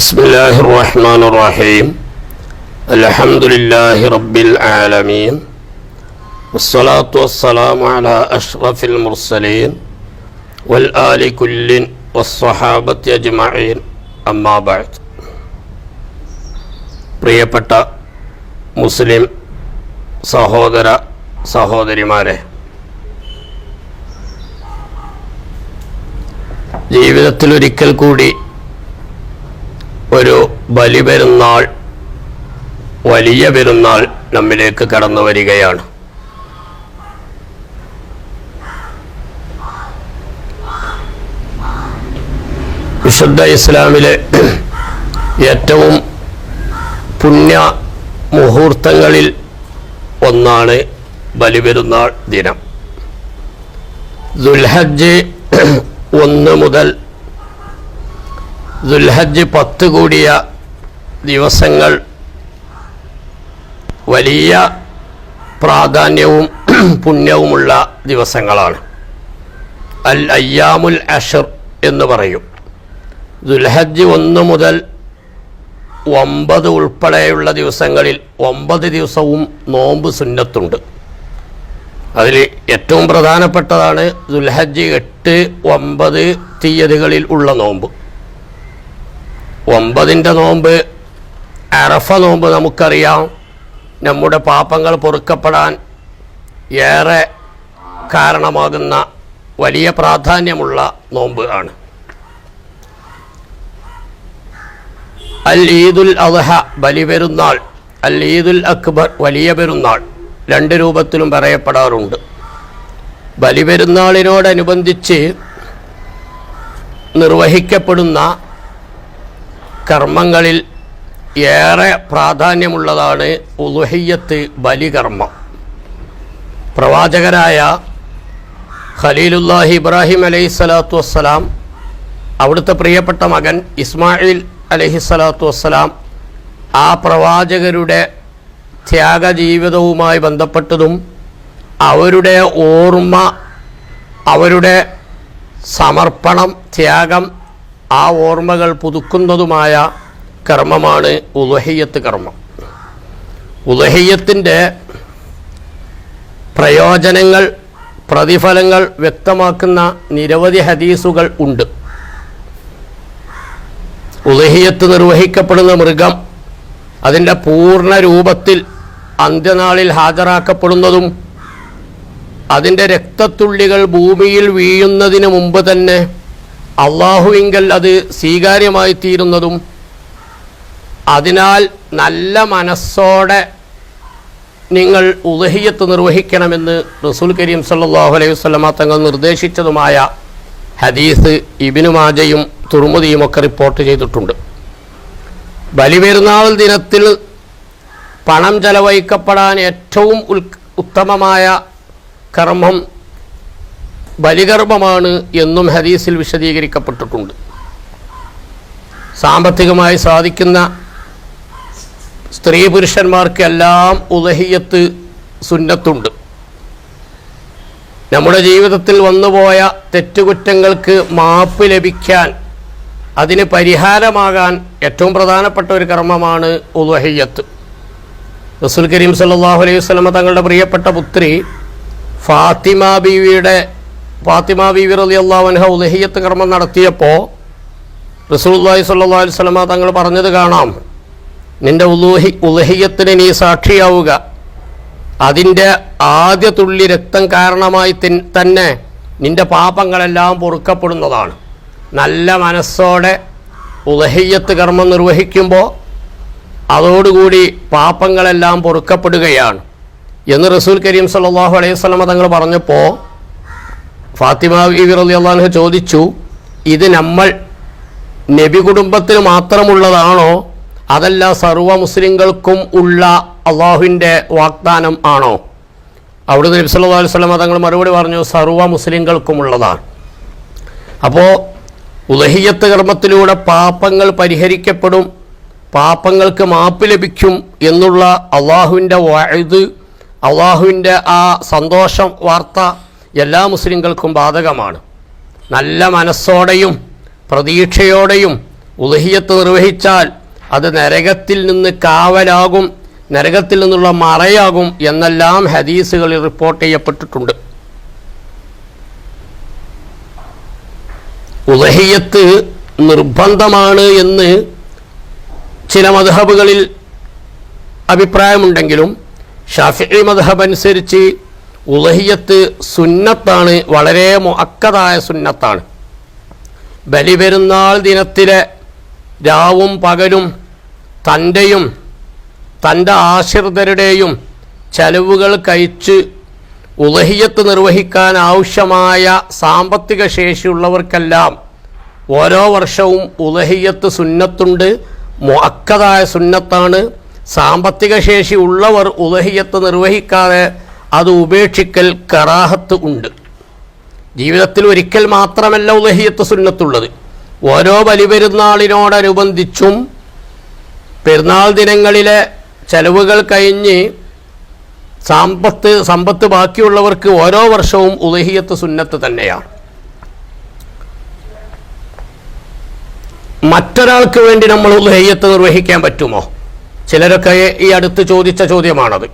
بسم الله الرحمن الرحيم الحمد لله رب العالمين والصلاة والسلام على أشرف المرسلين والآل كل والصحابة أجمعين أما بعد പ്രിയപ്പെട്ട മുസ്ലിം സഹോദര സഹോദരിമാരെ, ജീവിതത്തിലൊരിക്കൽ കൂടി ഒരു ബലിപെരുന്നാൾ, വലിയ പെരുന്നാൾ നമ്മിലേക്ക് കടന്നു വരികയാണ്. വിശുദ്ധ ഇസ്ലാമിലെ ഏറ്റവും പുണ്യ മുഹൂർത്തങ്ങളിൽ ഒന്നാണ് ബലിപെരുന്നാൾ ദിനം. ദുൽഹജ്ജ് 1 മുതൽ ദുൽഹജ്ജ് 10 കൂടിയ ദിവസങ്ങൾ വലിയ പ്രാധാന്യവും പുണ്യവുമുള്ള ദിവസങ്ങളാണ്. അൽ അയ്യാമുൽ അഷ്ർ എന്ന് പറയും. ദുൽഹജ്ജ് 1 മുതൽ 9 ഉൾപ്പെടെയുള്ള ദിവസങ്ങളിൽ 9 ദിവസവും നോമ്പ് സുന്നത്തുണ്ട്. അതിൽ ഏറ്റവും പ്രധാനപ്പെട്ടതാണ് ദുൽഹജ്ജ് 8, 9 തീയതികളിൽ ഉള്ള നോമ്പ്. 9ൻ്റെ നോമ്പ്, അറഫ നോമ്പ് നമുക്കറിയാം, നമ്മുടെ പാപങ്ങൾ പൊറുക്കപ്പെടാൻ ഏറെ കാരണമാകുന്ന വലിയ പ്രാധാന്യമുള്ള നോമ്പ് ആണ്. അൽ ഈദുൽ അദ്ഹ ബലിപെരുന്നാൾ, അൽ ഈദുൽ അക്ബർ വലിയ പെരുന്നാൾ, 2 രൂപത്തിലും പറയപ്പെടാറുണ്ട്. ബലിപെരുന്നാളിനോടനുബന്ധിച്ച് നിർവഹിക്കപ്പെടുന്ന കർമ്മങ്ങളിൽ ഏറെ പ്രാധാന്യമുള്ളതാണ് ഉളുഹിയ്യത്ത്, ബലികർമ്മം. പ്രവാചകരായ ഖലീലുല്ലാഹി ഇബ്രാഹിം അലൈഹിസ്സലാത്തു വസ്സലാം, അവിടുത്തെ പ്രിയപ്പെട്ട മകൻ ഇസ്മായിൽ അലൈഹിസ്സലാത്തു വസ്സലാം, ആ പ്രവാചകരുടെ ത്യാഗജീവിതവുമായി ബന്ധപ്പെട്ടതും അവരുടെ ഓർമ്മ, അവരുടെ സമർപ്പണം, ത്യാഗം, ആ ഓർമ്മകൾ പുതുക്കുന്നതുമായ കർമ്മമാണ് ഉളുഹിയ്യത്ത് കർമ്മം. ഉളുഹിയ്യത്തിൻ്റെ പ്രയോജനങ്ങൾ, പ്രതിഫലങ്ങൾ വ്യക്തമാക്കുന്ന നിരവധി ഹദീസുകൾ ഉണ്ട്. ഉളുഹിയ്യത്ത് നിർവഹിക്കപ്പെടുന്ന മൃഗം അതിൻ്റെ പൂർണ്ണ രൂപത്തിൽ അന്ത്യനാളിൽ ഹാജരാക്കപ്പെടുന്നതും അതിൻ്റെ രക്തത്തുള്ളികൾ ഭൂമിയിൽ വീഴുന്നതിന് മുമ്പ് തന്നെ അള്ളാഹുവിങ്കൽ അത് സ്വീകാര്യമായി തീരുന്നതും, അതിനാൽ നല്ല മനസ്സോടെ നിങ്ങൾ ഉളുഹിയ്യത്ത് നിർവഹിക്കണമെന്ന് റസൂൽ കരീം സല്ലല്ലാഹു അലൈഹി വസല്ലമ തങ്ങൾ നിർദ്ദേശിച്ചതുമായ ഹദീസ് ഇബ്നു മാജയും തുർമുദിയും ഒക്കെ റിപ്പോർട്ട് ചെയ്തിട്ടുണ്ട്. ബലിപെരുന്നാൾ ദിനത്തിൽ പണം ചെലവഴിക്കപ്പെടാൻ ഏറ്റവും ഉത്തമമായ കർമ്മം ബലികർമ്മമാണ് എന്നും ഹദീസിൽ വിശദീകരിക്കപ്പെട്ടിട്ടുണ്ട്. സാമ്പത്തികമായി സാധിക്കുന്ന സ്ത്രീ പുരുഷന്മാർക്കെല്ലാം ഉളുഹിയ്യത്ത് സുന്നത്തുണ്ട്. നമ്മുടെ ജീവിതത്തിൽ വന്നുപോയ തെറ്റുകുറ്റങ്ങൾക്ക് മാപ്പ് ലഭിക്കാൻ, അതിന് പരിഹാരമാകാൻ ഏറ്റവും പ്രധാനപ്പെട്ട ഒരു കർമ്മമാണ് ഉളുഹിയ്യത്ത്. റസൂൽ കരീം സല്ലല്ലാഹു അലൈഹി വസല്ലമ തങ്ങളുടെ പ്രിയപ്പെട്ട പുത്രി ഫാത്തിമ ബീവി റളിയല്ലാഹു അൻഹ ഉളുഹിയ്യത്ത് കർമ്മം നടത്തിയപ്പോൾ റസൂലുള്ളാഹി സ്വല്ലല്ലാഹു അലൈഹി വസല്ലമ തങ്ങൾ പറഞ്ഞത് കാണാം, നിന്റെ ഉളുഹിയ്യത്തിന് നീ സാക്ഷിയാവുക, അതിൻ്റെ ആദ്യ തുള്ളി രക്തം കാരണമായി തന്നെ നിന്റെ പാപങ്ങളെല്ലാം പൊറുക്കപ്പെടുന്നതാണ്. നല്ല മനസ്സോടെ ഉളുഹിയ്യത്ത് കർമ്മം നിർവഹിക്കുമ്പോൾ അതോടുകൂടി പാപങ്ങളെല്ലാം പൊറുക്കപ്പെടുകയാണ് എന്ന് റസൂൽ കരീം സല്ലല്ലാഹു അലൈഹി വസല്ലമ തങ്ങൾ പറഞ്ഞപ്പോൾ ഫാത്തിമ ബീവി റളിയല്ലാഹു അൻഹ ചോദിച്ചു, ഇത് നമ്മൾ നബി കുടുംബത്തിന് മാത്രമുള്ളതാണോ, അതല്ല സർവ്വ മുസ്ലിങ്ങൾക്കും ഉള്ള അള്ളാഹുവിൻ്റെ വാഗ്ദാനം ആണോ? അവിടുന്ന് നബി സല്ലല്ലാഹു അലൈഹി വസല്ലമ തങ്ങൾ മറുപടി പറഞ്ഞു, സർവ്വ മുസ്ലിങ്ങൾക്കുമുള്ളതാണ്. അപ്പോൾ ഉളുഹിയ്യത്ത് കർമ്മത്തിലൂടെ പാപങ്ങൾ പരിഹരിക്കപ്പെടും, പാപങ്ങൾക്ക് മാപ്പ് ലഭിക്കും എന്നുള്ള അള്ളാഹുവിൻ്റെ വഅദ്, അള്ളാഹുവിൻ്റെ ആ സന്തോഷം വാർത്ത എല്ലാ മുസ്ലിങ്ങൾക്കും ബാധകമാണ്. നല്ല മനസ്സോടെയും പ്രതീക്ഷയോടെയും ഉളുഹിയ്യത്ത് നിർവഹിച്ചാൽ അത് നരകത്തിൽ നിന്ന് കാവലാകും, നരകത്തിൽ നിന്നുള്ള മറയാകും എന്നെല്ലാം ഹദീസുകളിൽ റിപ്പോർട്ട് ചെയ്യപ്പെട്ടിട്ടുണ്ട്. ഉളുഹിയ്യത്ത് നിർബന്ധമാണ് എന്ന് ചില മദ്ഹബുകളിൽ അഭിപ്രായമുണ്ടെങ്കിലും ഷാഫിഈ മദ്ഹബ് അനുസരിച്ച് ഉളുഹിയ്യത്ത് സുന്നത്താണ്, വളരെ മുഅക്കദായ സുന്നത്താണ്. ബലിപെരുന്നാൾ ദിനത്തിലെ രാവും പകലും തൻ്റെയും തൻ്റെ ആശ്രിതരുടെയും ചെലവുകൾ കഴിച്ച് ഉളുഹിയ്യത്ത് നിർവഹിക്കാൻ ആവശ്യമായ സാമ്പത്തിക ശേഷിയുള്ളവർക്കെല്ലാം ഓരോ വർഷവും ഉളുഹിയ്യത്ത് സുന്നത്തുണ്ട്, മുഅക്കദായ സുന്നത്താണ്. സാമ്പത്തിക ശേഷി ഉള്ളവർ ഉളുഹിയ്യത്ത് നിർവഹിക്കാതെ അത് ഉപേക്ഷിക്കൽ കറാഹത്ത് ഉണ്ട്. ജീവിതത്തിൽ ഒരിക്കൽ മാത്രമല്ല ഉളുഹിയ്യത്ത് സുന്നത്തുള്ളത്. ഓരോ ബലിപെരുന്നാളിനോടനുബന്ധിച്ചും പെരുന്നാൾ ദിനങ്ങളിലെ ചെലവുകൾ കഴിഞ്ഞ് സമ്പത്ത് ബാക്കിയുള്ളവർക്ക് ഓരോ വർഷവും ഉളുഹിയ്യത്ത് സുന്നത്ത് തന്നെയാണ്. മറ്റൊരാൾക്ക് വേണ്ടി നമ്മൾ ഉളുഹിയ്യത്ത് നിർവഹിക്കാൻ പറ്റുമോ? ചിലരൊക്കെ ഈ അടുത്ത് ചോദിച്ച ചോദ്യമാണത്.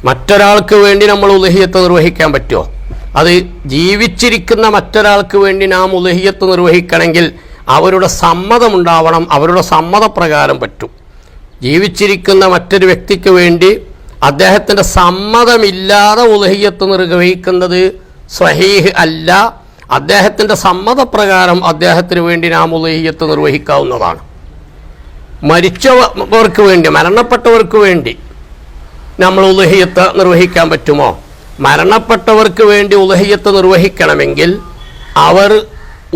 മറ്റൊരാൾക്ക് വേണ്ടി നമ്മൾ ഉളുഹിയ്യത്ത് നിർവഹിക്കാൻ പറ്റുമോ? അത് ജീവിച്ചിരിക്കുന്ന മറ്റൊരാൾക്ക് വേണ്ടി നാം ഉളുഹിയ്യത്ത് നിർവഹിക്കണമെങ്കിൽ അവരുടെ സമ്മതമുണ്ടാവണം. അവരുടെ സമ്മതപ്രകാരം പറ്റും. ജീവിച്ചിരിക്കുന്ന മറ്റൊരു വ്യക്തിക്ക് വേണ്ടി അദ്ദേഹത്തിൻ്റെ സമ്മതമില്ലാതെ ഉളുഹിയ്യത്ത് നിർവഹിക്കുന്നത് സ്വഹീഹ് അല്ല. അദ്ദേഹത്തിൻ്റെ സമ്മതപ്രകാരം അദ്ദേഹത്തിന് വേണ്ടി നാം ഉളുഹിയ്യത്ത് നിർവഹിക്കാവുന്നതാണ്. മരിച്ചവർക്ക് വേണ്ടി, മരണപ്പെട്ടവർക്ക് വേണ്ടി നമ്മൾ ഉളുഹിയ്യത്ത് നിർവഹിക്കാൻ പറ്റുമോ? മരണപ്പെട്ടവർക്ക് വേണ്ടി ഉളുഹിയ്യത്ത് നിർവഹിക്കണമെങ്കിൽ അവർ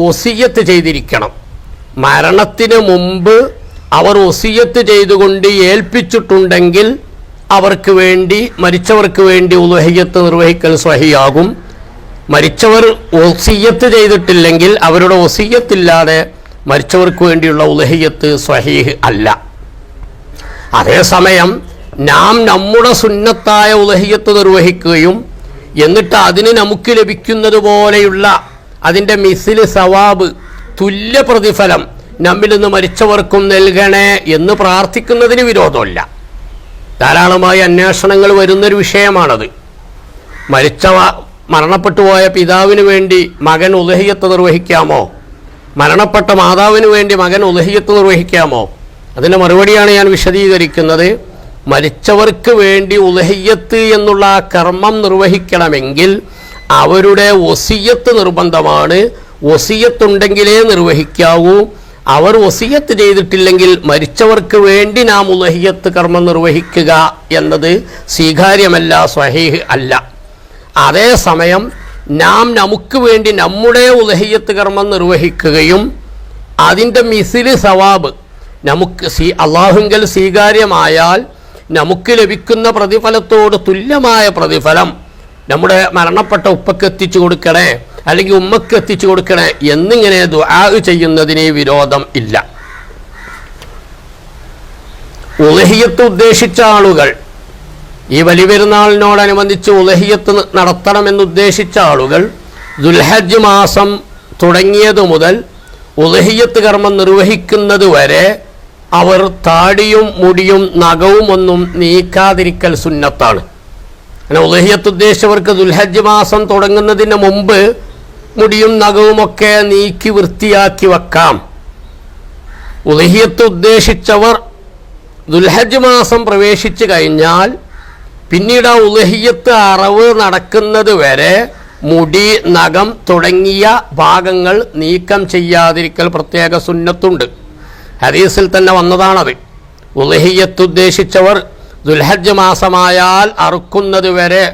വസിയ്യത്ത് ചെയ്തിരിക്കണം. മരണത്തിന് മുമ്പ് അവർ വസിയ്യത്ത് ചെയ്തുകൊണ്ട് ഏൽപ്പിച്ചിട്ടുണ്ടെങ്കിൽ അവർക്ക് വേണ്ടി, മരിച്ചവർക്ക് വേണ്ടി ഉളുഹിയ്യത്ത് നിർവഹിക്കൽ സ്വഹിയാകും. മരിച്ചവർ വസിയ്യത്ത് ചെയ്തിട്ടില്ലെങ്കിൽ അവരുടെ വസിയ്യത്തില്ലാതെ മരിച്ചവർക്ക് വേണ്ടിയുള്ള ഉളുഹിയ്യത്ത് സ്വഹീഹ് അല്ല. അതേസമയം നാം നമ്മുടെ സുന്നത്തായ ഉളുഹിയ്യത്ത് നിർവഹിക്കുകയും എന്നിട്ട് അതിന് നമുക്ക് ലഭിക്കുന്നത് പോലെയുള്ള അതിൻ്റെ മിസ്ല് സവാബ്, തുല്യ പ്രതിഫലം നമ്മിൽ നിന്ന് മരിച്ചവർക്കും നൽകണേ എന്ന് പ്രാർത്ഥിക്കുന്നതിന് വിരോധമില്ല. ധാരാളമായി അന്വേഷണങ്ങൾ വരുന്നൊരു വിഷയമാണത്. മരണപ്പെട്ടു പോയ പിതാവിന് വേണ്ടി മകൻ ഉളുഹിയ്യത്ത് നിർവഹിക്കാമോ? മരണപ്പെട്ട മാതാവിന് വേണ്ടി മകൻ ഉളുഹിയ്യത്ത് നിർവഹിക്കാമോ? അതിൻ്റെ മറുപടിയാണ് ഞാൻ വിശദീകരിക്കുന്നത്. മരിച്ചവർക്ക് വേണ്ടി ഉളുഹിയ്യത്ത് എന്നുള്ള ആ കർമ്മം നിർവഹിക്കണമെങ്കിൽ അവരുടെ വസിയ്യത്ത് നിർബന്ധമാണ്. വസിയ്യത്തുണ്ടെങ്കിലേ നിർവഹിക്കാവൂ. അവർ വസിയ്യത്ത് ചെയ്തിട്ടില്ലെങ്കിൽ മരിച്ചവർക്ക് വേണ്ടി നാം ഉളുഹിയ്യത്ത് കർമ്മം നിർവഹിക്കുക എന്നത് സ്വീകാര്യമല്ല, സ്വഹീഹ് അല്ല. അതേസമയം നാം നമുക്ക് വേണ്ടി നമ്മുടെ ഉളുഹിയ്യത്ത് കർമ്മം നിർവഹിക്കുകയും അതിൻ്റെ മിസ്ല് സവാബ് നമുക്ക് അള്ളാഹുങ്കൽ സ്വീകാര്യമായാൽ നമുക്ക് ലഭിക്കുന്ന പ്രതിഫലത്തോട് തുല്യമായ പ്രതിഫലം നമ്മുടെ മരണപ്പെട്ട ഉപ്പക്ക് എത്തിച്ചു കൊടുക്കണേ, അല്ലെങ്കിൽ ഉമ്മക്ക് എത്തിച്ചു കൊടുക്കണേ എന്നിങ്ങനെ ദുആ ചെയ്യുന്നതിന് വിരോധം ഇല്ല. ഉളുഹിയ്യത്ത് ഉദ്ദേശിച്ച ആളുകൾ, ഈ ബലിപെരുന്നാളിനോടനുബന്ധിച്ച് ഉളുഹിയ്യത്ത് നടത്തണമെന്നുദ്ദേശിച്ച ആളുകൾ ദുൽഹജ്ജ് മാസം തുടങ്ങിയതു മുതൽ ഉളുഹിയ്യത്ത് കർമ്മം നിർവഹിക്കുന്നത് വരെ അവർ താടിയും മുടിയും നഖവും ഒന്നും നീക്കാതിരിക്കൽ സുന്നത്താണ്. അങ്ങനെ ഉളുഹിയ്യത്ത് ഉദ്ദേശിച്ചവർക്ക് ദുൽഹജ്ജ് മാസം തുടങ്ങുന്നതിന് മുമ്പ് മുടിയും നഖവുമൊക്കെ നീക്കി വൃത്തിയാക്കി വെക്കാം. ഉളുഹിയ്യത്ത് ഉദ്ദേശിച്ചവർ ദുൽഹജ്ജ് മാസം പ്രവേശിച്ചു കഴിഞ്ഞാൽ പിന്നീട് ആ ഉളുഹിയ്യത്ത് അറവ് നടക്കുന്നത് വരെ മുടി, നഖം തുടങ്ങിയ ഭാഗങ്ങൾ നീക്കം ചെയ്യാതിരിക്കൽ പ്രത്യേക സുന്നത്തുണ്ട്. ഹദീസിൽ തന്നെ വന്നതാണത്. ഉളുഹിയ്യത്ത് ഉദ്ദേശിച്ചവർ ദുൽഹജ്ജ് മാസമായാൽ അറുക്കുന്നത് വരെ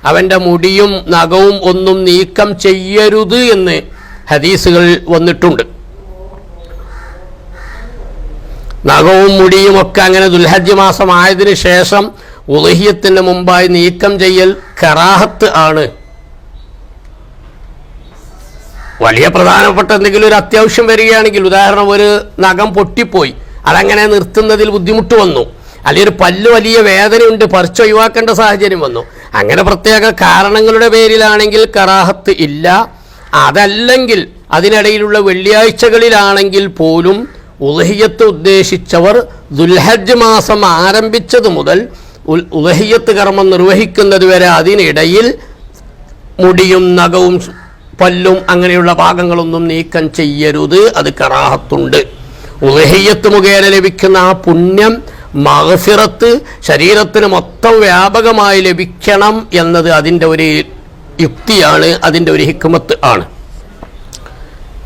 അവൻ്റെ മുടിയും നഖവും ഒന്നും നീക്കം ചെയ്യരുത് എന്ന് ഹദീസുകൾ വന്നിട്ടുണ്ട്. നഖവും മുടിയും ഒക്കെ അങ്ങനെ ദുൽഹജ്ജ് മാസമായതിനു ശേഷം ഉളുഹിയ്യത്തിന് മുമ്പായി നീക്കം ചെയ്യൽ കറാഹത്ത് ആണ്. വലിയ പ്രധാനപ്പെട്ട എന്തെങ്കിലും ഒരു അത്യാവശ്യം വരികയാണെങ്കിൽ, ഉദാഹരണം ഒരു നഖം പൊട്ടിപ്പോയി, അതങ്ങനെ നിർത്തുന്നതിൽ ബുദ്ധിമുട്ട് വന്നു, അല്ലെങ്കിൽ ഒരു പല്ല് വലിയ വേദനയുണ്ട്, പറിച്ചൊഴിവാക്കേണ്ട സാഹചര്യം വന്നു, അങ്ങനെ പ്രത്യേക കാരണങ്ങളുടെ പേരിലാണെങ്കിൽ കറാഹത്ത് ഇല്ല. അതല്ലെങ്കിൽ അതിനിടയിലുള്ള വെള്ളിയാഴ്ചകളിലാണെങ്കിൽ പോലും ഉളഹിയത്ത് ഉദ്ദേശിച്ചവർ ദുൽഹജ്ജ് മാസം ആരംഭിച്ചത് മുതൽ ഉളഹിയത്ത് കർമ്മം നിർവഹിക്കുന്നത് വരെ അതിനിടയിൽ മുടിയും നഖവും പല്ലും അങ്ങനെയുള്ള ഭാഗങ്ങളൊന്നും നീക്കം ചെയ്യരുത്. അത് കറാഹത്തുണ്ട്. ഉളഹിയത്ത് മുഖേന ലഭിക്കുന്ന ആ പുണ്യം മഗ്ഫിറത്ത് ശരീരത്തിന് മൊത്തം വ്യാപകമായി ലഭിക്കണം എന്നത് അതിൻ്റെ ഒരു യുക്തിയാണ്, അതിൻ്റെ ഒരു ഹിക്മത്ത് ആണ്.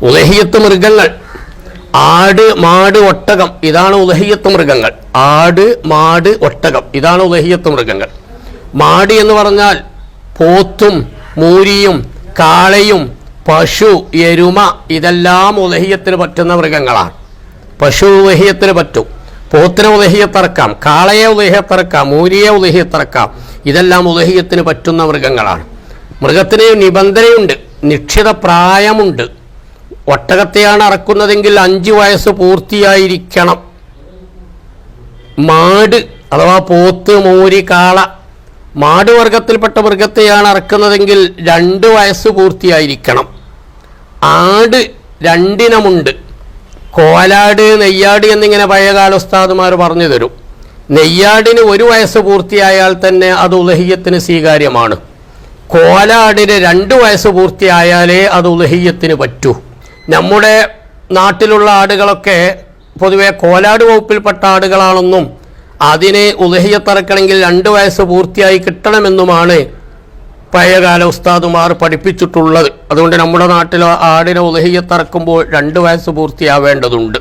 ഉളഹിയത്ത് മൃഗങ്ങൾ ആട്, മാട്, ഒട്ടകം ഇതാണ് ഉളഹിയത്ത് മൃഗങ്ങൾ. ആട്, മാട്, ഒട്ടകം ഇതാണ് ഉളഹിയത്ത് മൃഗങ്ങൾ. മാട് എന്ന് പറഞ്ഞാൽ പോത്തും മൂരിയും കാളയും പശു, എരുമ ഇതെല്ലാം ഉളഹിയത്തിന് പറ്റുന്ന മൃഗങ്ങളാണ്. പശു ഉളഹിയത്തിന് പറ്റും, പോത്തിനെ ഉളഹിയത്തിറക്കാം, കാളയെ ഉളഹിയത്തിറക്കാം, മൂരിയെ ഉളഹിയത്തിറക്കാം. ഇതെല്ലാം ഉളഹിയത്തിന് പറ്റുന്ന മൃഗങ്ങളാണ്. മൃഗത്തിന് നിബന്ധനയുണ്ട്, നിശ്ചിത പ്രായമുണ്ട്. ഒട്ടകത്തെയാണ് അറക്കുന്നതെങ്കിൽ 5 വയസ്സ് പൂർത്തിയായിരിക്കണം. മാട് അഥവാ പോത്ത്, മൂരി, കാള മാട് വർഗത്തിൽപ്പെട്ട മൃഗത്തെയാണ് അറക്കുന്നതെങ്കിൽ 2 വയസ്സ് പൂർത്തിയായിരിക്കണം. ആട് 2 ഇനമുണ്ട്. കോലാട്, നെയ്യാട് എന്നിങ്ങനെ പഴയകാല ഉസ്താദുമാർ പറഞ്ഞു തരും. നെയ്യാടിന് 1 വയസ്സ് പൂർത്തിയായാൽ തന്നെ അത് ഉളഹിയത്തിന് സ്വീകാര്യമാണ്. കോലാടിന് 2 വയസ്സ് പൂർത്തിയായാലേ അത് ഉളഹിയത്തിന് പറ്റൂ. നമ്മുടെ നാട്ടിലുള്ള ആടുകളൊക്കെ പൊതുവെ കോലാട് വകുപ്പിൽപ്പെട്ട ആടുകളാണെന്നും അതിന് ഉളഹിയത്തിറക്കണമെങ്കിൽ 2 വയസ്സ് പൂർത്തിയായി കിട്ടണമെന്നുമാണ് പഴയകാല ഉസ്താദുമാർ പഠിപ്പിച്ചിട്ടുള്ളത്. അതുകൊണ്ട് നമ്മുടെ നാട്ടിൽ ആടിനെ ഉളഹിയത്തിറക്കുമ്പോൾ 2 വയസ്സ് പൂർത്തിയാവേണ്ടതുണ്ട്.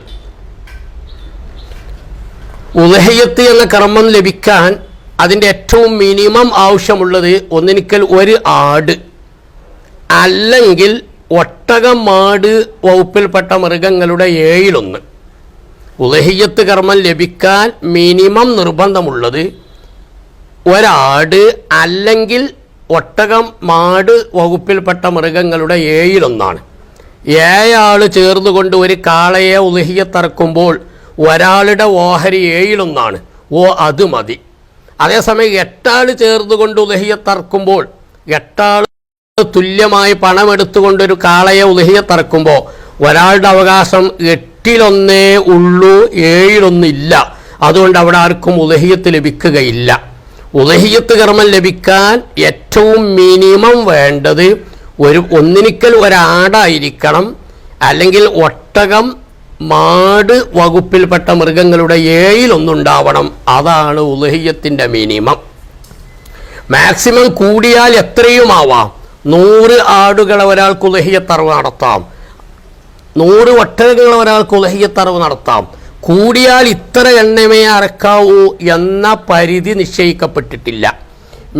ഉളഹിയത്ത് എന്ന കർമ്മം ലഭിക്കാൻ അതിൻ്റെ ഏറ്റവും മിനിമം ആവശ്യമുള്ളത് ഒന്നിനിക്കൽ 1 ആട് അല്ലെങ്കിൽ ഒട്ടകം, മാട് വകുപ്പിൽപ്പെട്ട മൃഗങ്ങളുടെ 7-1. ഉളഹിയത്ത് കർമ്മം ലഭിക്കാൻ മിനിമം നിർബന്ധമുള്ളത് 1 ആട് അല്ലെങ്കിൽ ഒട്ടകം, മാട് വകുപ്പിൽപ്പെട്ട മൃഗങ്ങളുടെ 7-1. 7 ആൾ ചേർന്നുകൊണ്ട് ഒരു കാളയെ ഉളഹിയത്തിറക്കുമ്പോൾ ഒരാളുടെ ഓഹരി 7-1. അത് മതി. അതേസമയം 8 ആൾ ചേർന്നുകൊണ്ട് ഉളഹിയത്തിറക്കുമ്പോൾ 8 ആൾ തുല്യമായി പണമെടുത്തുകൊണ്ടൊരു കാളയെ ഉളഹിയത്തിറക്കുമ്പോൾ ഒരാളുടെ അവകാശം 8-1 ഉള്ളൂ, 7-1 ഇല്ല. അതുകൊണ്ട് അവിടെ ആർക്കും ഉളഹിയത്ത് ലഭിക്കുകയില്ല. ഉളഹിയത്ത് കർമ്മം ലഭിക്കാൻ ഏറ്റവും മിനിമം വേണ്ടത് ഒന്നിനിക്കൽ 1 ആടായിരിക്കണം, അല്ലെങ്കിൽ ഒട്ടകം, മാട് വകുപ്പിൽപ്പെട്ട മൃഗങ്ങളുടെ 7-1 ഉണ്ടാവണം. അതാണ് ഉളഹിയത്തിൻ്റെ മിനിമം. മാക്സിമം കൂടിയാൽ എത്രയുമാവാം. 100 ആടുകളെ ഒരാൾക്ക് ഉളഹിയത്തറവ് നടത്താം, 100 ഒട്ടകങ്ങളെ ഒരാൾക്ക് ഉളഹിയത്തറവ് നടത്താം. കൂടിയാൽ ഇത്ര എണ്ണമേ അറക്കാവൂ എന്ന പരിധി നിശ്ചയിക്കപ്പെട്ടിട്ടില്ല.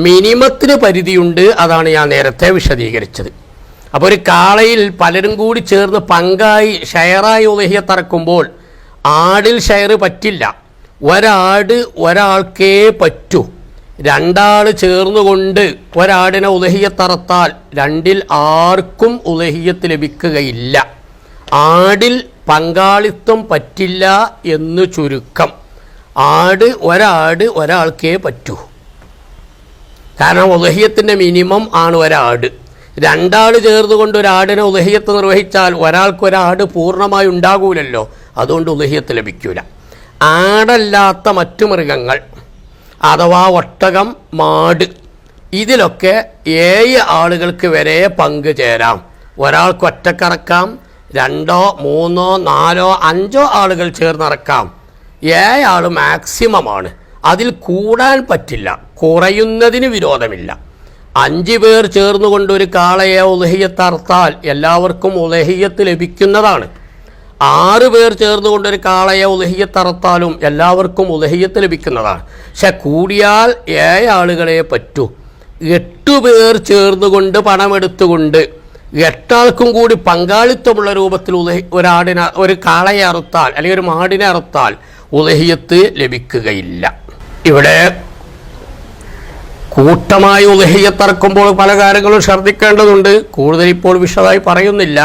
മിനിമത്തിന് പരിധിയുണ്ട്. അതാണ് ഞാൻ നേരത്തെ വിശദീകരിച്ചത്. അപ്പോൾ ഒരു കാളയിൽ പലരും കൂടി ചേർന്ന് പങ്കായി ഷെയറായി ഉളഹിയത്തിറക്കുമ്പോൾ ആടിൽ ഷെയർ പറ്റില്ല. ഒരാട് ഒരാൾക്കേ പറ്റൂ. 2 ആൾ ചേർന്നുകൊണ്ട് ഒരാടിനെ ഉളഹിയത്തറത്താൽ 2-ൽ ആർക്കും ഉളഹിയത്ത് ലഭിക്കുകയില്ല. ആടിൽ പങ്കാളിത്തം പറ്റില്ല എന്ന് ചുരുക്കം. ഒരാട് ഒരാൾക്കേ പറ്റൂ. കാരണം ഉളഹിയത്തിൻ്റെ മിനിമം ആണ് 1 ആട്. 2 ആൾ ചേർന്നുകൊണ്ട് ഒരാടിനെ ഉളഹിയത്ത് നിർവഹിച്ചാൽ ഒരാൾക്കൊരാട് പൂർണ്ണമായി ഉണ്ടാകൂലല്ലോ. അതുകൊണ്ട് ഉളഹിയത്ത് ലഭിക്കൂല. ആടല്ലാത്ത മറ്റു മൃഗങ്ങൾ അഥവാ ഒട്ടകം, മാട് ഇതിലൊക്കെ 7 ആളുകൾക്ക് വരെ പങ്ക് ചേരാം. ഒരാൾക്ക് ഒറ്റക്കറക്കാം, 2, 3, 4, 5 ആളുകൾ ചേർന്നിറക്കാം. 7 ആൾ മാക്സിമമാണ്. അതിൽ കൂടാൻ പറ്റില്ല, കുറയുന്നതിന് വിരോധമില്ല. 5 പേർ ചേർന്നുകൊണ്ട് ഒരു കാളയെ ഉളഹിയത്തറുത്താൽ എല്ലാവർക്കും ഉളഹിയത്ത് ലഭിക്കുന്നതാണ്. 6 പേർ ചേർന്നുകൊണ്ടൊരു കാളയെ ഉളഹിയത്തറുത്താലും എല്ലാവർക്കും ഉളഹിയത്ത് ലഭിക്കുന്നതാണ്. പക്ഷെ കൂടിയാൽ 7 ആളുകളെ പറ്റൂ. 8 പേർ ചേർന്നുകൊണ്ട് പണമെടുത്തുകൊണ്ട് 8 ആൾക്കും കൂടി പങ്കാളിത്തമുള്ള രൂപത്തിൽ ഒരു കാളയെ അറുത്താൽ അല്ലെങ്കിൽ ഒരു മാടിനെ അറുത്താൽ ഉളഹിയത്ത് ലഭിക്കുകയില്ല. ഇവിടെ കൂട്ടമായി ഉളഹിയത്തറക്കുമ്പോൾ പല കാര്യങ്ങളും ശ്രദ്ധിക്കേണ്ടതുണ്ട്. കൂടുതൽ ഇപ്പോൾ വിശദമായി പറയുന്നില്ല.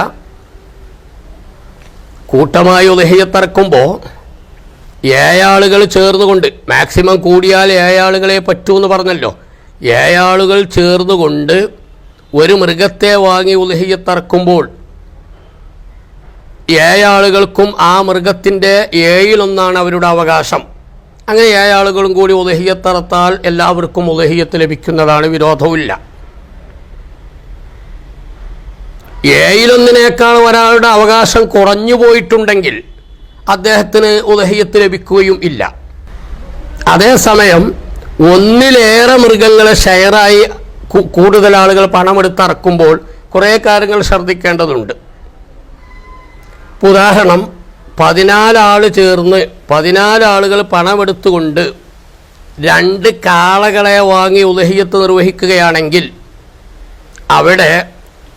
കൂട്ടമായി ഉളഹിയത്തറക്കുമ്പോൾ 7 ആളുകൾ ചേർന്നുകൊണ്ട്, മാക്സിമം കൂടിയാൽ 7 ആളുകളെ പറ്റൂ എന്ന് പറഞ്ഞല്ലോ. 7 ആളുകൾ ചേർന്നുകൊണ്ട് ഒരു മൃഗത്തെ വാങ്ങി ഉളഹിയത്തറക്കുമ്പോൾ 7 ആളുകൾക്കും ആ മൃഗത്തിൻ്റെ 1/7 അവരുടെ അവകാശം. അങ്ങനെ 7 ആളുകളും കൂടി ഉലഹിയത്ത് അറുത്താൽ എല്ലാവർക്കും ഉലഹിയത്ത് ലഭിക്കുന്നതാണ്, വിരോധമില്ല. 1/7 ഒരാളുടെ അവകാശം കുറഞ്ഞു പോയിട്ടുണ്ടെങ്കിൽ അദ്ദേഹത്തിന് ഉലഹിയത്ത് ലഭിക്കുകയും ഇല്ല. അതേസമയം 1-ലേറെ മൃഗങ്ങളെ ഷെയറായി കൂടുതൽ ആളുകൾ പണമെടുത്ത് അറക്കുമ്പോൾ കുറേ കാര്യങ്ങൾ ശ്രദ്ധിക്കേണ്ടതുണ്ട്. ഉദാഹരണം, 14 ആൾ ചേർന്ന് 14 ആളുകൾ പണമെടുത്തുകൊണ്ട് 2 കാളകളെ വാങ്ങി ഉലഹിയത്ത് നിർവഹിക്കുകയാണെങ്കിൽ അവിടെ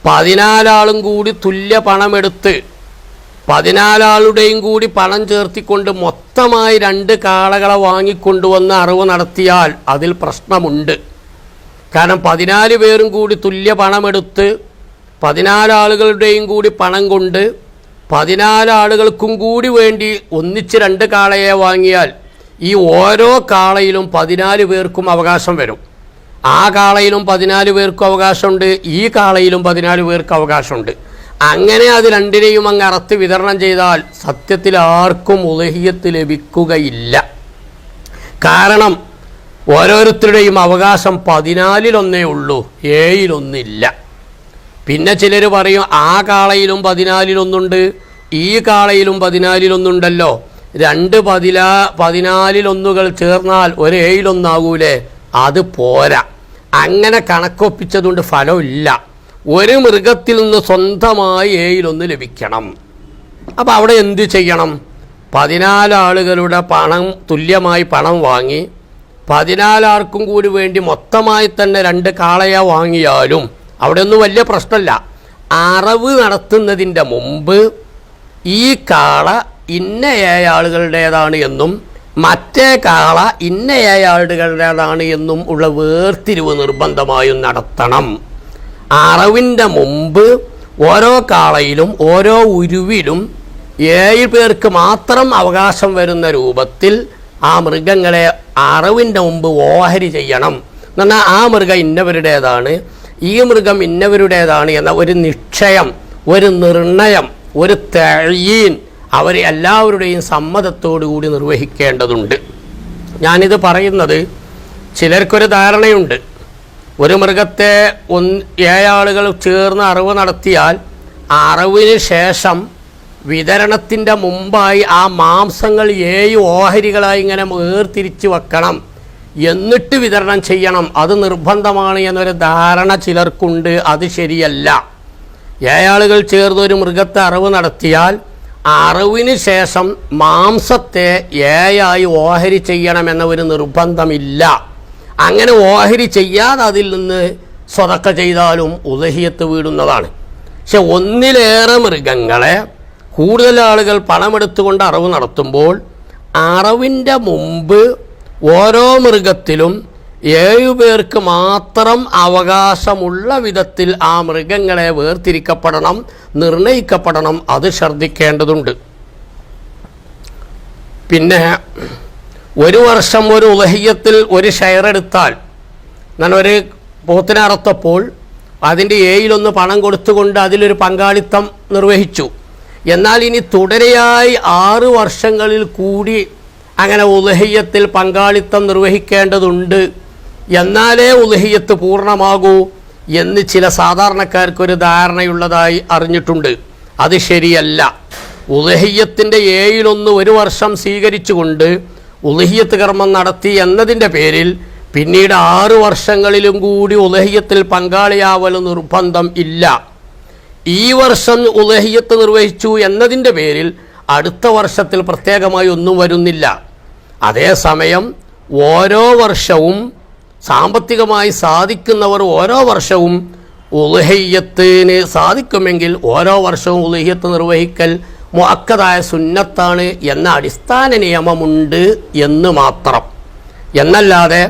14 ആളും കൂടി തുല്യ പണമെടുത്ത് 14 ആളുടെയും കൂടി പണം ചേർത്തിക്കൊണ്ട് മൊത്തമായി 2 കാളകളെ വാങ്ങിക്കൊണ്ടുവന്ന് അറിവ് നടത്തിയാൽ അതിൽ പ്രശ്നമുണ്ട്. കാരണം 14 പേരും കൂടി തുല്യ പണമെടുത്ത് 14 ആളുകളുടെയും കൂടി പണം കൊണ്ട് 14 ആളുകൾക്കും കൂടി വേണ്ടി ഒന്നിച്ച് 2 കാളയെ വാങ്ങിയാൽ ഈ ഓരോ കാളയിലും 14 പേർക്കും അവകാശം വരും. ആ കാളയിലും 14 പേർക്കും അവകാശമുണ്ട്, ഈ കാളയിലും 14 പേർക്ക് അവകാശമുണ്ട്. അങ്ങനെ അത് രണ്ടിനെയും അങ്ങ് അറുത്ത് വിതരണം ചെയ്താൽ സത്യത്തിൽ ആർക്കും ഉലഹിയത്ത് ലഭിക്കുകയില്ല. കാരണം ഓരോരുത്തരുടെയും അവകാശം 14-1 ഉള്ളൂ, 7-1 പിന്നെ ചിലർ പറയും ആ കാളയിലും 14-1 ഈ കാളയിലും 14-1 2 14-1 ചേർന്നാൽ ഒരു 7-1 അത് പോരാ. അങ്ങനെ കണക്കൊപ്പിച്ചതുകൊണ്ട് ഫലമില്ല. ഒരു മൃഗത്തിൽ നിന്ന് സ്വന്തമായി 7-1 ലഭിക്കണം. അപ്പോൾ അവിടെ എന്ത് ചെയ്യണം? 14 ആളുകളുടെ പണം തുല്യമായി പണം വാങ്ങി 14 ആൾക്കും കൂടി വേണ്ടി മൊത്തമായി തന്നെ 2 കാളയെ വാങ്ങിയാലും അവിടെ ഒന്നും വലിയ പ്രശ്നമില്ല. അറവ് നടത്തുന്നതിൻ്റെ മുമ്പ് ഈ കാള ഇന്ന 7 ആളുകളുടേതാണ് എന്നും മറ്റേ കാള ഇന്ന 7 ആളുകളുടേതാണ് എന്നും ഉള്ള വേർതിരിവ് നിർബന്ധമായും നടത്തണം. അറവിൻ്റെ മുമ്പ് ഓരോ കാളയിലും ഓരോ ഉരുവിലും 7 പേർക്ക് മാത്രം അവകാശം വരുന്ന രൂപത്തിൽ ആ മൃഗങ്ങളെ അറവിൻ്റെ മുമ്പ് ഓഹരി ചെയ്യണം. എന്നാൽ ആ മൃഗം ഇന്നവരുടേതാണ്, ഈ മൃഗം ഇന്നവരുടേതാണ് എന്ന ഒരു നിശ്ചയം, ഒരു നിർണയം, ഒരു തഴീൻ അവർ എല്ലാവരുടെയും സമ്മതത്തോടു കൂടി നിർവഹിക്കേണ്ടതുണ്ട്. ഞാനിത് പറയുന്നത് ചിലർക്കൊരു ധാരണയുണ്ട്, ഒരു മൃഗത്തെ 7 ആളുകൾ ചേർന്ന് അറിവ് നടത്തിയാൽ അറിവിന് ശേഷം വിതരണത്തിൻ്റെ മുമ്പായി ആ മാംസങ്ങൾ 7 ഓഹരികളായി ഇങ്ങനെ വേർതിരിച്ച് വെക്കണം, എന്നിട്ട് വിതരണം ചെയ്യണം, അത് നിർബന്ധമാണ് എന്നൊരു ധാരണ ചിലർക്കുണ്ട്. അത് ശരിയല്ല. 7 ആളുകൾ ചേർന്ന് ഒരു മൃഗത്തെ അറിവ് നടത്തിയാൽ അറിവിന് ശേഷം മാംസത്തെ 7 ആയി ഓഹരി ചെയ്യണമെന്ന ഒരു നിർബന്ധമില്ല. അങ്ങനെ ഓഹരി ചെയ്യാതെ അതിൽ നിന്ന് സ്വതക്ക ചെയ്താലും ഉലഹിയത്ത് വീടുന്നതാണ്. പക്ഷെ 1-ലേറെ മൃഗങ്ങളെ കൂടുതൽ ആളുകൾ പണമെടുത്തുകൊണ്ട് അറിവ് നടത്തുമ്പോൾ അറിവിൻ്റെ മുമ്പ് ഓരോ മൃഗത്തിലും 7 പേർക്ക് മാത്രം അവകാശമുള്ള വിധത്തിൽ ആ മൃഗങ്ങളെ വേർതിരിക്കപ്പെടണം, നിർണയിക്കപ്പെടണം. അത് ശ്രദ്ധിക്കേണ്ടതുണ്ട്. പിന്നെ ഒരു വർഷം ഒരു ഉലഹിയത്തിൽ ഒരു ഷെയർ എടുത്താൽ, ഞാനൊരു പോത്തിനെ അറുത്തപ്പോൾ അതിൻ്റെ 7-1 പണം കൊടുത്തുകൊണ്ട് അതിലൊരു പങ്കാളിത്തം നിർവഹിച്ചു. എന്നാൽ ഇനി തുടരെയായി 6 വർഷങ്ങളിൽ കൂടി അങ്ങനെ ഉലഹിയത്തിൽ പങ്കാളിത്തം നിർവഹിക്കേണ്ടതുണ്ട്, എന്നാലേ ഉലഹിയത്ത് പൂർണ്ണമാകൂ എന്ന് ചില സാധാരണക്കാർക്കൊരു ധാരണയുള്ളതായി അറിഞ്ഞിട്ടുണ്ട്. അത് ശരിയല്ല. ഉലഹിയത്തിൻ്റെ 7-1 ഒരു വർഷം സ്വീകരിച്ചുകൊണ്ട് ഉലഹിയത്ത് കർമ്മം നടത്തി എന്നതിൻ്റെ പേരിൽ പിന്നീട് 6 വർഷങ്ങളിലും കൂടി ഉലഹിയത്തിൽ പങ്കാളിയാവൽ നിർബന്ധം ഇല്ല. ഈ വർഷം ഉലഹിയത്ത് നിർവഹിച്ചു എന്നതിൻ്റെ പേരിൽ അടുത്ത വർഷത്തിൽ പ്രത്യേകമായി ഒന്നും വരുന്നില്ല. അതേസമയം ഓരോ വർഷവും സാമ്പത്തികമായി സാധിക്കുന്നവർ ഓരോ വർഷവും ഉലഹിയത്തിന് സാധിക്കുമെങ്കിൽ ഓരോ വർഷവും ഉലഹിയത്ത് നിർവഹിക്കൽ മുഅക്കദായ സുന്നത്താണ് എന്ന അടിസ്ഥാന നിയമമുണ്ട് എന്ന് മാത്രം. എന്നല്ലാതെ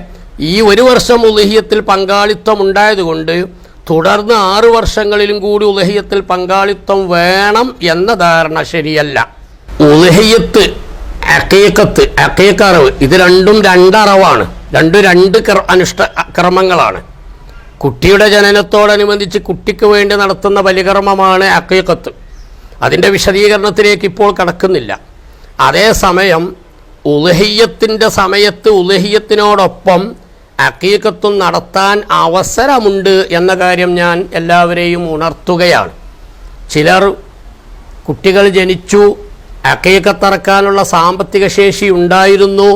ഈ ഒരു വർഷം ഉലഹിയത്തിൽ പങ്കാളിത്തം ഉണ്ടായതുകൊണ്ട് തുടർന്ന് 6 വർഷങ്ങളിലും കൂടി ഉലഹിയത്തിൽ പങ്കാളിത്തം വേണം എന്ന ധാരണ ശരിയല്ല. ഉലഹിയത്ത്, അഖീഖറവ് ഇത് രണ്ടും 2 അറവാണ്, 2 കർമ്മങ്ങളാണ്. കുട്ടിയുടെ ജനനത്തോടനുബന്ധിച്ച് കുട്ടിക്ക് വേണ്ടി നടത്തുന്ന ബലികർമ്മമാണ് അഖീഖത്ത്. അതിൻ്റെ വിശദീകരണത്തിലേക്ക് ഇപ്പോൾ കടക്കുന്നില്ല. അതേസമയം ഉളുഹിയ്യത്തിൻ്റെ സമയത്ത് ഉളുഹിയ്യത്തിനോടൊപ്പം അഖീഖത്തും നടത്താൻ അവസരമുണ്ട് എന്ന കാര്യം ഞാൻ എല്ലാവരെയും ഉണർത്തുകയാണ്. ചിലർ കുട്ടികൾ ജനിച്ചു, അഖീഖത്തറക്കാനുള്ള സാമ്പത്തിക ശേഷി ഉണ്ടായിരുന്നു,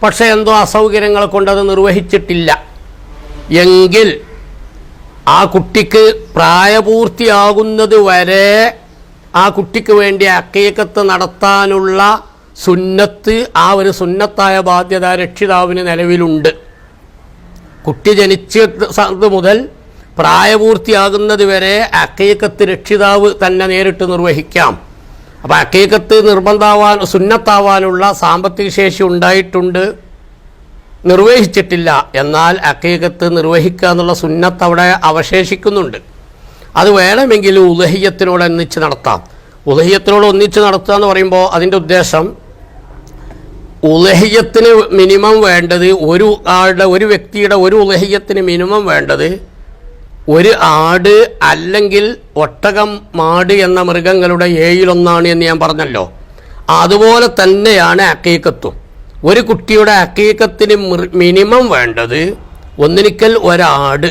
പക്ഷേ എന്തോ അസൗകര്യങ്ങൾ കൊണ്ടത് നിർവഹിച്ചിട്ടില്ല എങ്കിൽ ആ കുട്ടിക്ക് പ്രായപൂർത്തിയാകുന്നത് വരെ ആ കുട്ടിക്ക് വേണ്ടി അഖീഖത്ത് നടത്താനുള്ള സുന്നത്ത്, ആ ഒരു സുന്നത്തായ ബാധ്യത രക്ഷിതാവിന് നിലവിലുണ്ട്. കുട്ടി ജനിച്ചത് മുതൽ പ്രായപൂർത്തിയാകുന്നത് വരെ അഖീഖത്ത് രക്ഷിതാവ് തന്നെ നേരിട്ട് നിർവഹിക്കാം. അപ്പോൾ അഖീഖത്ത് സുന്നത്താവാനുള്ള സാമ്പത്തിക ശേഷി ഉണ്ടായിട്ടുണ്ട്, നിർവഹിച്ചിട്ടില്ല. എന്നാൽ അഖീഖത്ത് നിർവഹിക്കുക എന്നുള്ള സുന്നത്ത് അവിടെ അവശേഷിക്കുന്നുണ്ട്. അത് വേണമെങ്കിൽ ഉളുഹിയ്യത്തിനോട് ഒന്നിച്ച് നടത്താം. ഉളുഹിയ്യത്തിനോട് ഒന്നിച്ച് നടത്തുക എന്ന് പറയുമ്പോൾ അതിൻ്റെ ഉദ്ദേശം, ഉളുഹിയ്യത്തിന് മിനിമം വേണ്ടത് ഒരു വ്യക്തിയുടെ ഒരു ഉളുഹിയ്യത്തിന് മിനിമം വേണ്ടത് ഒരു ആട് അല്ലെങ്കിൽ ഒട്ടകം, മാട് എന്ന മൃഗങ്ങളുടെ 7/1 എന്ന് ഞാൻ പറഞ്ഞല്ലോ. അതുപോലെ തന്നെയാണ് അഖീഖത്തും. ഒരു കുട്ടിയുടെ അഖീഖത്തിന് മിനിമം വേണ്ടത് ഒന്നിരിക്കൽ ഒരാട്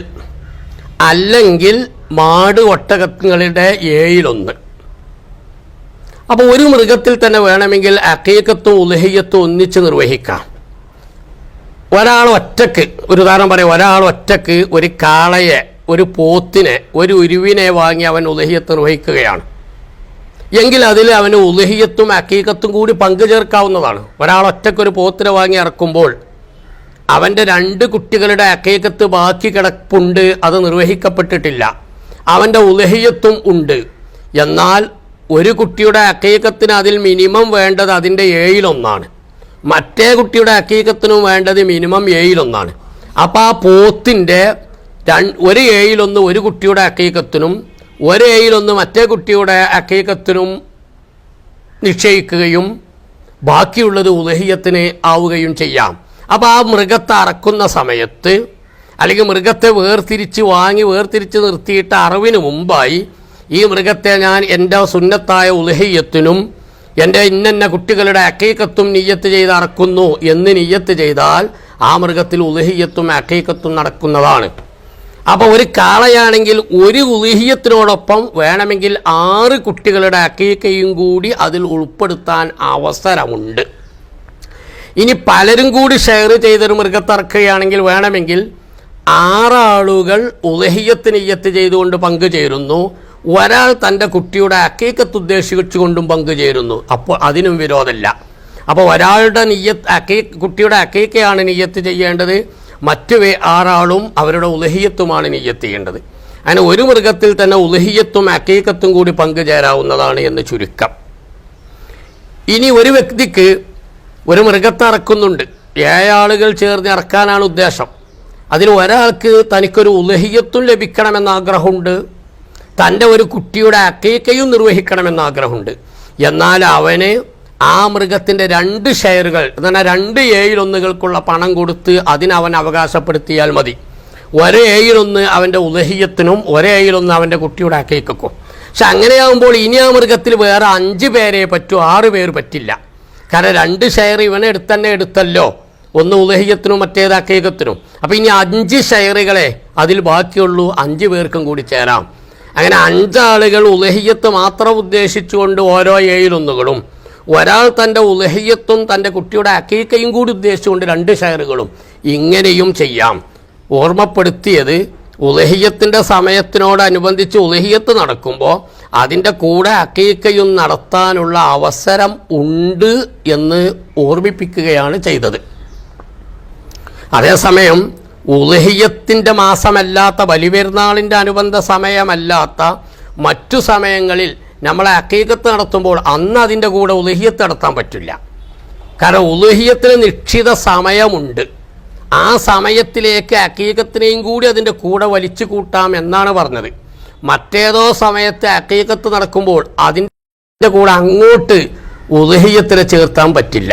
അല്ലെങ്കിൽ മാട്, ഒട്ടകങ്ങളുടെ 7/1. അപ്പോൾ ഒരു മൃഗത്തിൽ തന്നെ വേണമെങ്കിൽ അഖീഖത്തും ഉളുഹിയ്യത്തും ഒന്നിച്ച് നിർവഹിക്കാം. ഒരാൾ ഒറ്റക്ക്, ഒരു ഉദാഹരണം പറയാം, ഒരാൾ ഒറ്റക്ക് ഒരു കാളയെ, ഒരു പോത്തിനെ, ഒരു ഉരുവിനെ വാങ്ങി അവൻ ഉളുഹിയ്യത്ത് നിർവഹിക്കുകയാണ് എങ്കിൽ അതിൽ അവന് ഉളുഹിയ്യത്തും അഖീഖത്തും കൂടി പങ്കു ചേർക്കാവുന്നതാണ്. ഒരാൾ ഒറ്റക്കൊരു പോത്തിനെ വാങ്ങി ഇറക്കുമ്പോൾ അവൻ്റെ 2 കുട്ടികളുടെ അഖീഖത്ത് ബാക്കി കിടപ്പുണ്ട്, അത് നിർവഹിക്കപ്പെട്ടിട്ടില്ല. അവൻ്റെ ഉളുഹിയ്യത്തും ഉണ്ട്. എന്നാൽ ഒരു കുട്ടിയുടെ അഖീഖത്തിന് അതിൽ മിനിമം വേണ്ടത് അതിൻ്റെ 7/1. മറ്റേ കുട്ടിയുടെ അഖീഖത്തിനും വേണ്ടത് മിനിമം 7/1. അപ്പോൾ ആ പോത്തിൻ്റെ ഒരു 7/1 ഒരു കുട്ടിയുടെ അഖീഖത്തിനും ഒരു 7/1 മറ്റേ കുട്ടിയുടെ അഖീഖത്തിനും നിശ്ചയിക്കുകയും ബാക്കിയുള്ളത് ഉളുഹിയ്യത്തിന് ആവുകയും ചെയ്യാം. അപ്പോൾ ആ മൃഗത്തെ അറക്കുന്ന സമയത്ത്, അല്ലെങ്കിൽ മൃഗത്തെ വേർതിരിച്ച് നിർത്തിയിട്ട് അറവിന് മുമ്പായി ഈ മൃഗത്തെ ഞാൻ എൻ്റെ സുന്നത്തായ ഉളുഹിയ്യത്തിനും എൻ്റെ ഇന്ന കുട്ടികളുടെ അഖീഖത്തും നിയ്യത്ത് ചെയ്ത് അറക്കുന്നു എന്ന് നിയ്യത്ത് ചെയ്താൽ ആ മൃഗത്തിൽ ഉളുഹിയ്യത്തും അഖീഖത്തും നടക്കുന്നതാണ്. അപ്പോൾ ഒരു കാളയാണെങ്കിൽ ഒരു ഉളുഹിയ്യത്തിനോടൊപ്പം വേണമെങ്കിൽ 6 കുട്ടികളുടെ അഖീഖയും കൂടി അതിൽ ഉൾപ്പെടുത്താൻ അവസരമുണ്ട്. ഇനി പലരും കൂടി ഷെയർ ചെയ്തൊരു മൃഗത്തറക്കുകയാണെങ്കിൽ വേണമെങ്കിൽ 6 ആളുകൾ ഉളുഹിയ്യത്ത് നിയ്യത്ത് ചെയ്തുകൊണ്ട് പങ്കുചേരുന്നു, ഒരാൾ തൻ്റെ കുട്ടിയുടെ അഖീഖത്ത് ഉദ്ദേശിച്ചുകൊണ്ടും പങ്കുചേരുന്നു. അപ്പോൾ അതിനും വിരോധമില്ല. അപ്പോൾ ഒരാളുടെ കുട്ടിയുടെ അഖീഖയാണ് നിയ്യത്ത് ചെയ്യേണ്ടത്, മറ്റു 6 ആളും അവരുടെ ഉളുഹിയ്യത്തുമാണ് നിയ്യത്ത് ചെയ്യേണ്ടത്. അങ്ങനെ ഒരു മൃഗത്തിൽ തന്നെ ഉളുഹിയ്യത്തും അഖീഖത്തും കൂടി പങ്കുചേരാവുന്നതാണ് എന്ന് ചുരുക്കം. ഇനി ഒരു വ്യക്തിക്ക് ഒരു മൃഗത്തെ ഇറക്കുന്നുണ്ട്, 7 ആളുകൾ ചേർന്ന് ഇറക്കാനാണ് ഉദ്ദേശം. അതിൽ ഒരാൾക്ക് തനിക്കൊരു ഉളുഹിയ്യത്തും ലഭിക്കണമെന്ന ആഗ്രഹമുണ്ട്, തൻ്റെ ഒരു കുട്ടിയുടെ അഖീഖയും നിർവഹിക്കണമെന്ന ആഗ്രഹമുണ്ട്. എന്നാൽ അവന് ആ മൃഗത്തിൻ്റെ 2 ഷെയറുകൾ, എന്നാൽ 2 7/1 പണം കൊടുത്ത് അതിനവൻ അവകാശപ്പെടുത്തിയാൽ മതി. ഒരു 7/1 അവൻ്റെ ഉളുഹിയ്യത്തിനും ഒരു 7/1 അവൻ്റെ കുട്ടിയുടെ അഖീഖക്കും. പക്ഷെ അങ്ങനെയാകുമ്പോൾ ഇനി ആ മൃഗത്തിൽ വേറെ 5 പേരെ പറ്റൂ, 6 പേര് പറ്റില്ല. കാരണം 2 ഷെയർ ഇവനെ എടുത്തല്ലോ, ഒന്ന് ഉളുഹിയ്യത്തിനും മറ്റേത് അഖീഖത്തിനും. അപ്പോൾ ഇനി 5 ഷെയറുകളെ അതിൽ ബാക്കിയുള്ളൂ, 5 പേർക്കും കൂടി ചേരാം. അങ്ങനെ 5 ആളുകൾ ഉളുഹിയ്യത്ത് മാത്രം ഉദ്ദേശിച്ചുകൊണ്ട് ഓരോ 7/1, ഒരാൾ തൻ്റെ ഉളുഹിയ്യത്തും തൻ്റെ കുട്ടിയുടെ അഖീഖയും കൂടി ഉദ്ദേശിച്ചുകൊണ്ട് 2 ഷെയറുകളും, ഇങ്ങനെയും ചെയ്യാം. ഓർമ്മപ്പെടുത്തിയത്, ഉളുഹിയ്യത്തിൻ്റെ സമയത്തിനോടനുബന്ധിച്ച് ഉളുഹിയ്യത്ത് നടക്കുമ്പോൾ അതിൻ്റെ കൂടെ അഖീഖയും നടത്താനുള്ള അവസരം ഉണ്ട് എന്ന് ഓർമ്മിപ്പിക്കുകയാണ് ചെയ്തത്. അതേസമയം ഉളുഹിയ്യത്തിൻ്റെ മാസമല്ലാത്ത, ബലിപെരുന്നാളിൻ്റെ അനുബന്ധ സമയമല്ലാത്ത മറ്റു സമയങ്ങളിൽ നമ്മളെ അഖീഖത്ത് നടത്തുമ്പോൾ അന്ന് അതിൻ്റെ കൂടെ ഉളുഹിയ്യത്ത് നടത്താൻ പറ്റില്ല. കാരണം ഉളുഹിയ്യത്തിന് നിശ്ചിത സമയമുണ്ട്. ആ സമയത്തിലേക്ക് അഖീഖത്തിനെയും കൂടി അതിൻ്റെ കൂടെ വലിച്ചു കൂട്ടാം എന്നാണ് പറഞ്ഞത്. മറ്റേതോ സമയത്ത് അഖീഖത്ത് നടക്കുമ്പോൾ അതിൻ്റെ കൂടെ അങ്ങോട്ട് ഉളുഹിയ്യത്തിനെ ചേർത്താൻ പറ്റില്ല.